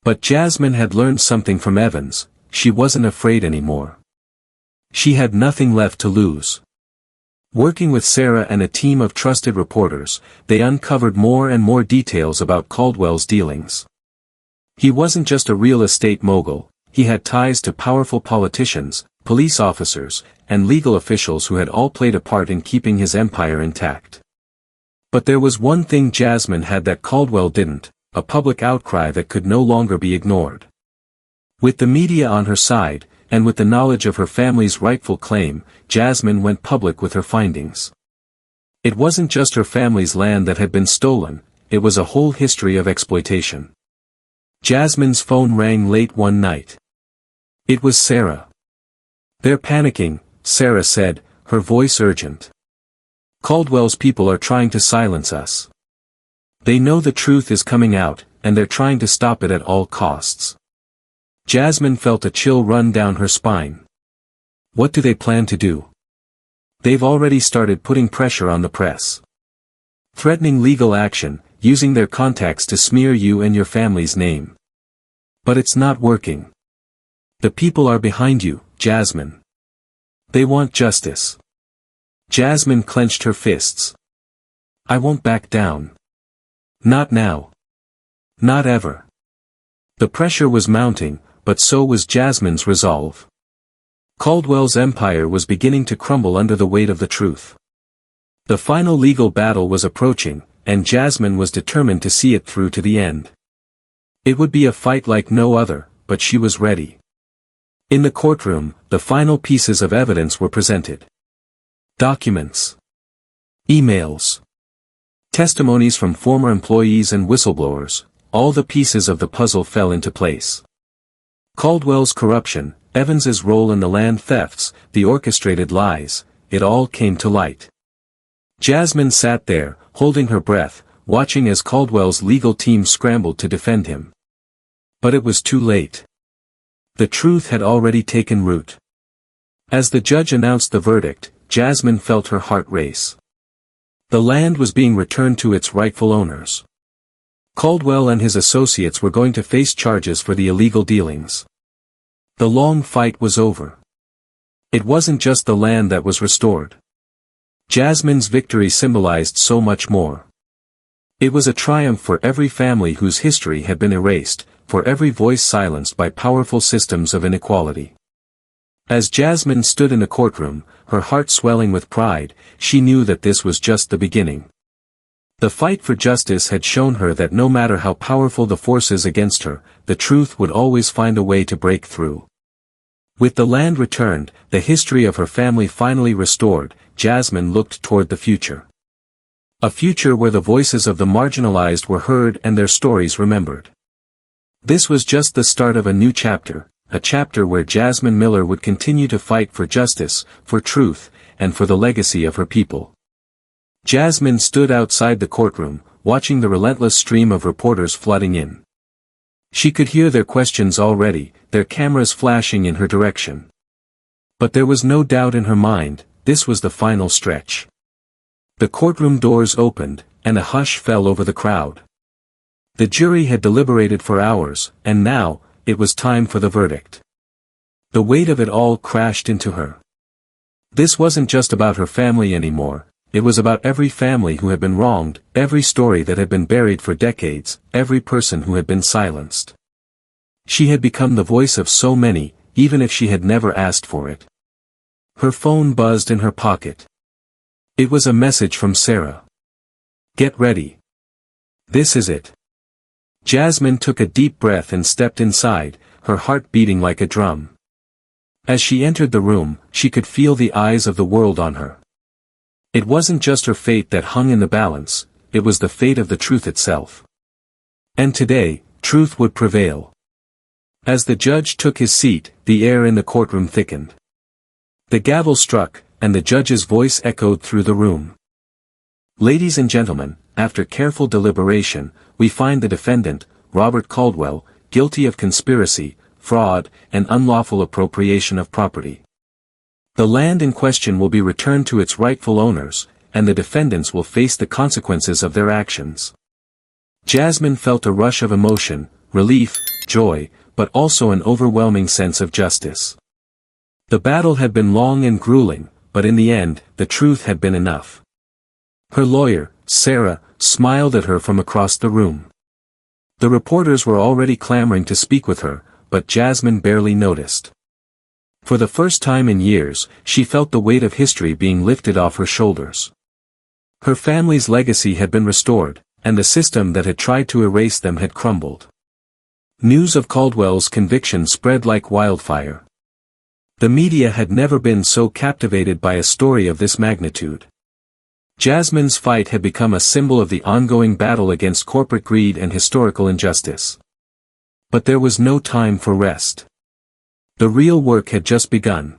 But Jasmine had learned something from Evans, she wasn't afraid anymore. She had nothing left to lose. Working with Sarah and a team of trusted reporters, they uncovered more and more details about Caldwell's dealings. He wasn't just a real estate mogul, he had ties to powerful politicians, police officers, and legal officials who had all played a part in keeping his empire intact. But there was one thing Jasmine had that Caldwell didn't, a public outcry that could no longer be ignored. With the media on her side, and with the knowledge of her family's rightful claim, Jasmine went public with her findings. It wasn't just her family's land that had been stolen, it was a whole history of exploitation. Jasmine's phone rang late one night. It was Sarah. "They're panicking," Sarah said, her voice urgent. "Caldwell's people are trying to silence us. They know the truth is coming out, and they're trying to stop it at all costs." Jasmine felt a chill run down her spine. What do they plan to do? They've already started putting pressure on the press. Threatening legal action, using their contacts to smear you and your family's name. But it's not working. The people are behind you, Jasmine. They want justice. Jasmine clenched her fists. "I won't back down. Not now. Not ever." The pressure was mounting, but so was Jasmine's resolve. Caldwell's empire was beginning to crumble under the weight of the truth. The final legal battle was approaching, and Jasmine was determined to see it through to the end. It would be a fight like no other, but she was ready. In the courtroom, the final pieces of evidence were presented. Documents. Emails. Testimonies from former employees and whistleblowers, all the pieces of the puzzle fell into place. Caldwell's corruption, Evans's role in the land thefts, the orchestrated lies, it all came to light. Jasmine sat there, holding her breath, watching as Caldwell's legal team scrambled to defend him. But it was too late. The truth had already taken root. As the judge announced the verdict, Jasmine felt her heart race. The land was being returned to its rightful owners. Caldwell and his associates were going to face charges for the illegal dealings. The long fight was over. It wasn't just the land that was restored. Jasmine's victory symbolized so much more. It was a triumph for every family whose history had been erased, for every voice silenced by powerful systems of inequality. As Jasmine stood in the courtroom, her heart swelling with pride, she knew that this was just the beginning. The fight for justice had shown her that no matter how powerful the forces against her, the truth would always find a way to break through. With the land returned, the history of her family finally restored, Jasmine looked toward the future. A future where the voices of the marginalized were heard and their stories remembered. This was just the start of a new chapter, a chapter where Jasmine Miller would continue to fight for justice, for truth, and for the legacy of her people. Jasmine stood outside the courtroom, watching the relentless stream of reporters flooding in. She could hear their questions already, their cameras flashing in her direction. But there was no doubt in her mind, this was the final stretch. The courtroom doors opened, and a hush fell over the crowd. The jury had deliberated for hours, and now, it was time for the verdict. The weight of it all crashed into her. This wasn't just about her family anymore. It was about every family who had been wronged, every story that had been buried for decades, every person who had been silenced. She had become the voice of so many, even if she had never asked for it. Her phone buzzed in her pocket. It was a message from Sarah. "Get ready. This is it." Jasmine took a deep breath and stepped inside, her heart beating like a drum. As she entered the room, she could feel the eyes of the world on her. It wasn't just her fate that hung in the balance, it was the fate of the truth itself. And today, truth would prevail. As the judge took his seat, the air in the courtroom thickened. The gavel struck, and the judge's voice echoed through the room. "Ladies and gentlemen, after careful deliberation, we find the defendant, Robert Caldwell, guilty of conspiracy, fraud, and unlawful appropriation of property. The land in question will be returned to its rightful owners, and the defendants will face the consequences of their actions." Jasmine felt a rush of emotion, relief, joy, but also an overwhelming sense of justice. The battle had been long and grueling, but in the end, the truth had been enough. Her lawyer, Sarah, smiled at her from across the room. The reporters were already clamoring to speak with her, but Jasmine barely noticed. For the first time in years, she felt the weight of history being lifted off her shoulders. Her family's legacy had been restored, and the system that had tried to erase them had crumbled. News of Caldwell's conviction spread like wildfire. The media had never been so captivated by a story of this magnitude. Jasmine's fight had become a symbol of the ongoing battle against corporate greed and historical injustice. But there was no time for rest. The real work had just begun.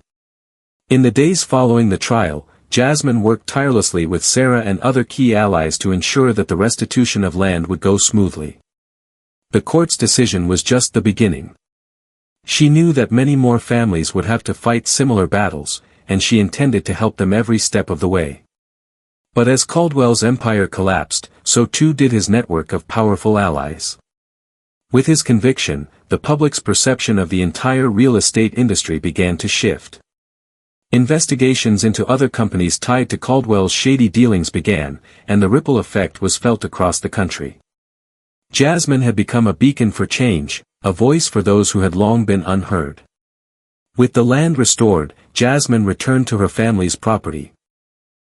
In the days following the trial, Jasmine worked tirelessly with Sarah and other key allies to ensure that the restitution of land would go smoothly. The court's decision was just the beginning. She knew that many more families would have to fight similar battles, and she intended to help them every step of the way. But as Caldwell's empire collapsed, so too did his network of powerful allies. With his conviction, the public's perception of the entire real estate industry began to shift. Investigations into other companies tied to Caldwell's shady dealings began, and the ripple effect was felt across the country. Jasmine had become a beacon for change, a voice for those who had long been unheard. With the land restored, Jasmine returned to her family's property.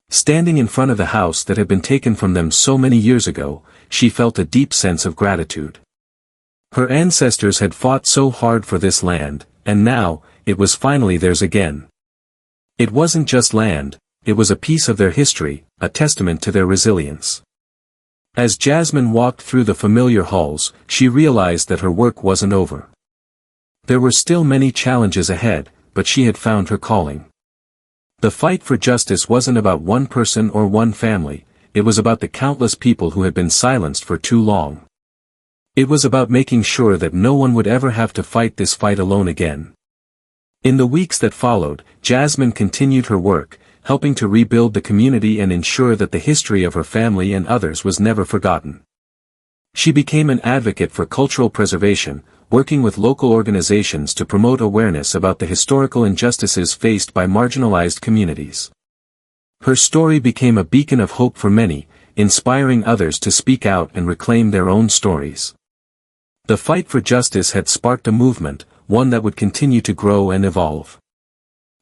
Standing in front of the house that had been taken from them so many years ago, she felt a deep sense of gratitude. Her ancestors had fought so hard for this land, and now, it was finally theirs again. It wasn't just land, it was a piece of their history, a testament to their resilience. As Jasmine walked through the familiar halls, she realized that her work wasn't over. There were still many challenges ahead, but she had found her calling. The fight for justice wasn't about one person or one family, it was about the countless people who had been silenced for too long. It was about making sure that no one would ever have to fight this fight alone again. In the weeks that followed, Jasmine continued her work, helping to rebuild the community and ensure that the history of her family and others was never forgotten. She became an advocate for cultural preservation, working with local organizations to promote awareness about the historical injustices faced by marginalized communities. Her story became a beacon of hope for many, inspiring others to speak out and reclaim their own stories. The fight for justice had sparked a movement, one that would continue to grow and evolve.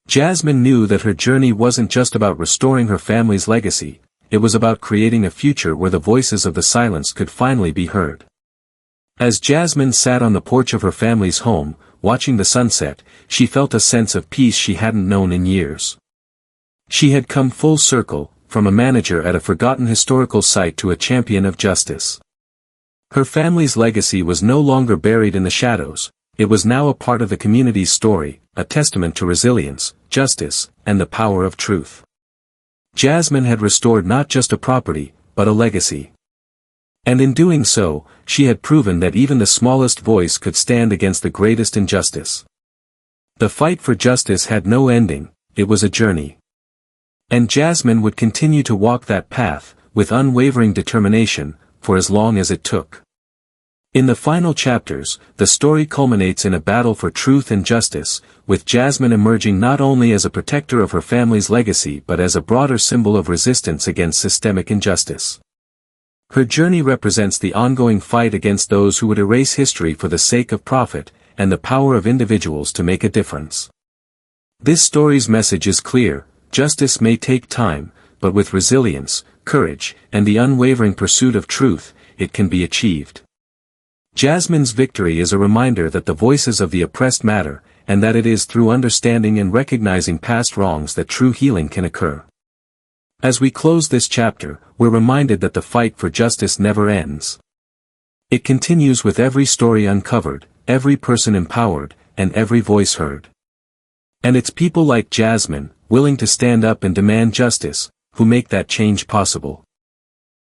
Jasmine knew that her journey wasn't just about restoring her family's legacy, it was about creating a future where the voices of the silenced could finally be heard. As Jasmine sat on the porch of her family's home, watching the sunset, she felt a sense of peace she hadn't known in years. She had come full circle, from a manager at a forgotten historical site to a champion of justice. Her family's legacy was no longer buried in the shadows, it was now a part of the community's story, a testament to resilience, justice, and the power of truth. Jasmine had restored not just a property, but a legacy. And in doing so, she had proven that even the smallest voice could stand against the greatest injustice. The fight for justice had no ending, it was a journey. And Jasmine would continue to walk that path, with unwavering determination, for as long as it took. In the final chapters, the story culminates in a battle for truth and justice, with Jasmine emerging not only as a protector of her family's legacy but as a broader symbol of resistance against systemic injustice. Her journey represents the ongoing fight against those who would erase history for the sake of profit, and the power of individuals to make a difference. This story's message is clear: justice may take time, but with resilience, courage, and the unwavering pursuit of truth, it can be achieved. Jasmine's victory is a reminder that the voices of the oppressed matter, and that it is through understanding and recognizing past wrongs that true healing can occur. As we close this chapter, we're reminded that the fight for justice never ends. It continues with every story uncovered, every person empowered, and every voice heard. And it's people like Jasmine, willing to stand up and demand justice, who make that change possible.